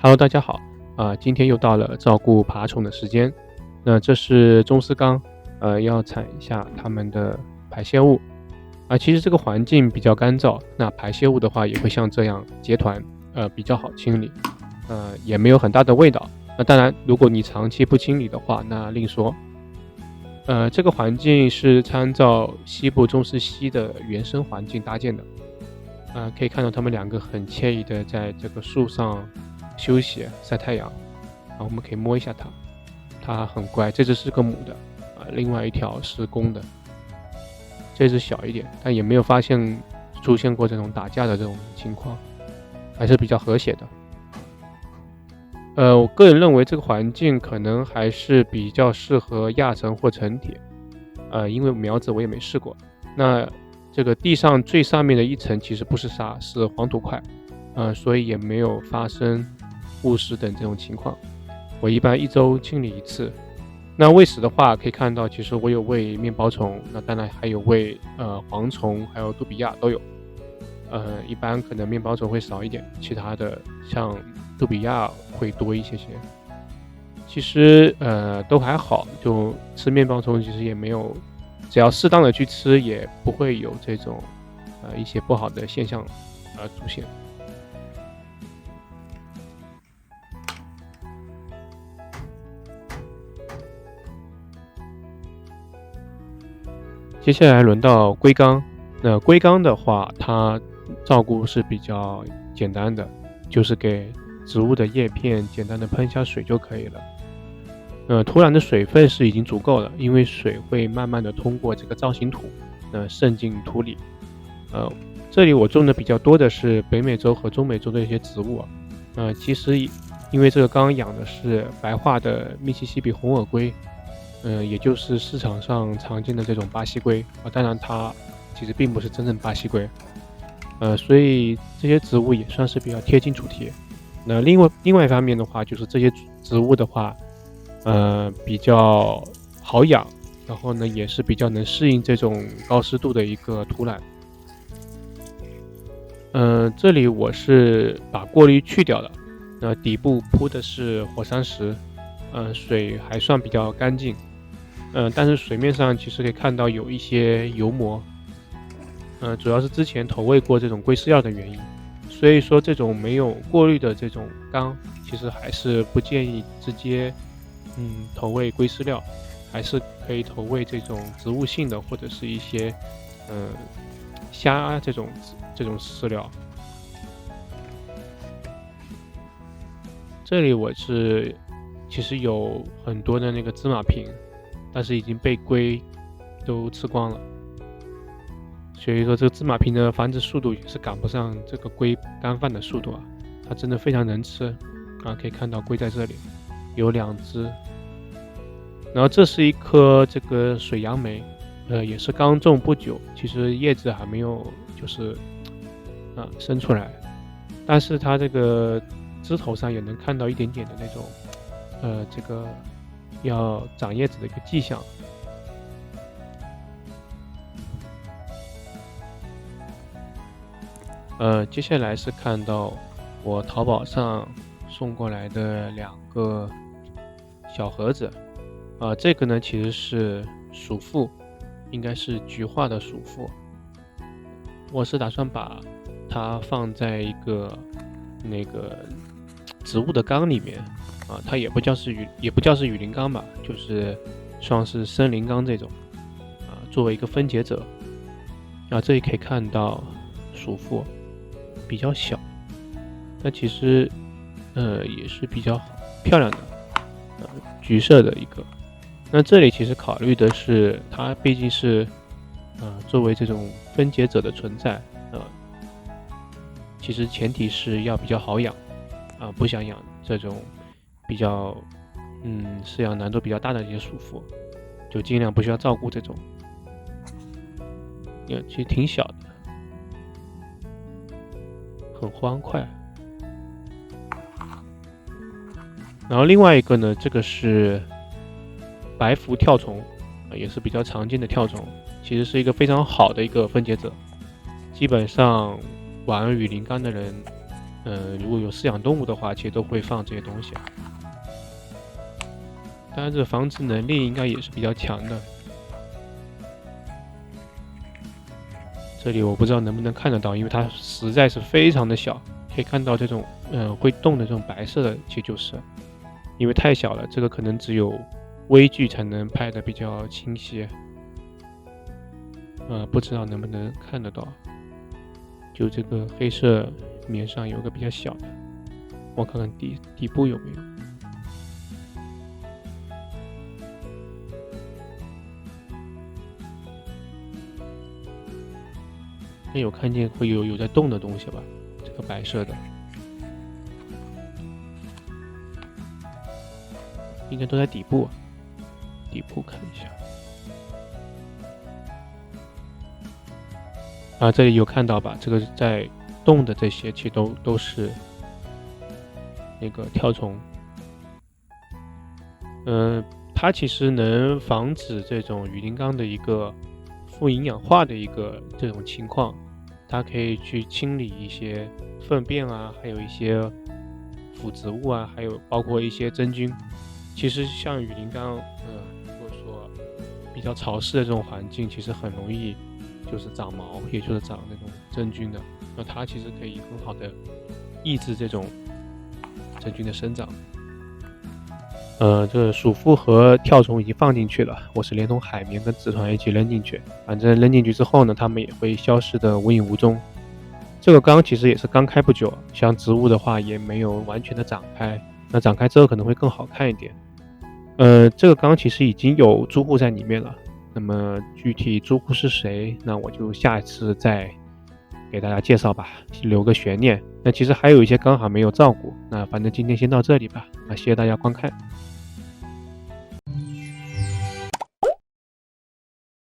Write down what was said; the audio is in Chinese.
Hello，大家好，今天又到了照顾爬虫的时间。那这是中丝缸，要铲一下它们的排泄物。其实这个环境比较干燥，那排泄物的话也会像这样结团，比较好清理，也没有很大的味道。那当然，如果你长期不清理的话，那另说。这个环境是参照西部中丝蜥的原生环境搭建的。可以看到它们两个很惬意的在这个树上休息晒太阳。我们可以摸一下它很乖，这只是个母的，另外一条是公的。这只小一点，但也没有发现出现过这种打架的这种情况，还是比较和谐的。我个人认为这个环境可能还是比较适合亚层或成铁，因为苗子我也没试过。那这个地上最上面的一层其实不是沙，是黄土块，所以也没有发生误食等这种情况。我一般1周清理一次。那喂食的话，可以看到其实我有喂面包虫，那当然还有喂蝗虫，还有杜比亚都有。一般可能面包虫会少一点，其他的像杜比亚会多一些。其实都还好，就吃面包虫其实也没有，只要适当的去吃，也不会有这种一些不好的现象出现。接下来轮到龟缸。那龟缸的话，它照顾是比较简单的，就是给植物的叶片简单的喷一下水就可以了。土壤的水分是已经足够了，因为水会慢慢的通过这个造型土，渗进土里。这里我种的比较多的是北美洲和中美洲的一些植物。其实因为这个缸养的是白化的密西西比红耳龟，也就是市场上常见的这种巴西龟。当然它其实并不是真正巴西龟。所以这些植物也算是比较贴近主题。那另外一方面的话，就是这些植物的话，比较好养，然后呢也是比较能适应这种高湿度的一个土壤。这里我是把过滤去掉了，那底部铺的是火山石，水还算比较干净，但是水面上其实可以看到有一些油膜。主要是之前投喂过这种龟饲料的原因，所以说这种没有过滤的这种缸，其实还是不建议直接投喂龟饲料，还是可以投喂这种植物性的或者是一些虾这种饲料。这里我是其实有很多的那个芝麻瓶，但是已经被龟都吃光了。所以说这个芝麻瓶的繁殖速度也是赶不上这个龟干饭的速度它真的非常能吃可以看到龟在这里有2只。然后这是一颗这个水杨梅，也是刚种不久，其实叶子还没有就是生出来，但是它这个枝头上也能看到一点点的那种这个要长叶子的一个迹象。接下来是看到我淘宝上送过来的2个小盒子，这个呢其实是鼠妇，应该是菊化的鼠妇。我是打算把它放在一个那个植物的缸里面它也不叫是雨林缸吧，就是算是森林缸这种作为一个分解者。这里可以看到鼠妇比较小，但其实也是比较漂亮的橘色的一个。那这里其实考虑的是它毕竟是作为这种分解者的存在，其实前提是要比较好养不想养这种比较饲养难度比较大的一些鼠妇，就尽量不需要照顾这种。其实挺小的，很欢快。然后另外一个呢，这个是白腹跳虫，也是比较常见的跳虫，其实是一个非常好的一个分解者。基本上玩雨林缸的人如果有饲养动物的话，其实都会放这些东西。当然，这防止能力应该也是比较强的。这里我不知道能不能看得到，因为它实在是非常的小，可以看到这种会动的这种白色的，其实就是因为太小了，这个可能只有微距才能拍的比较清晰。不知道能不能看得到，就这个黑色面上有个比较小的，我看看底部有没有。有看见会有在动的东西吧？这个白色的，应该都在底部。底部看一下。这里有看到吧？这个在动的这些其实都是那个跳虫。它其实能防止这种雨林缸的一个富营养化的一个这种情况，它可以去清理一些粪便啊，还有一些腐植物啊，还有包括一些真菌。其实像雨林缸，如果说比较潮湿的这种环境，其实很容易就是长毛，也就是长那种真菌的。那它其实可以很好的抑制这种真菌的生长。这鼠妇和跳虫已经放进去了，我是连同海绵跟纸团一起扔进去。反正扔进去之后呢，它们也会消失的无影无踪。这个缸其实也是刚开不久，像植物的话也没有完全的长开，那长开之后可能会更好看一点。这个缸其实已经有住户在里面了，那么具体住户是谁，那我就下一次再给大家介绍吧，留个悬念。那其实还有一些缸还没有照顾，那反正今天先到这里吧，谢谢大家观看。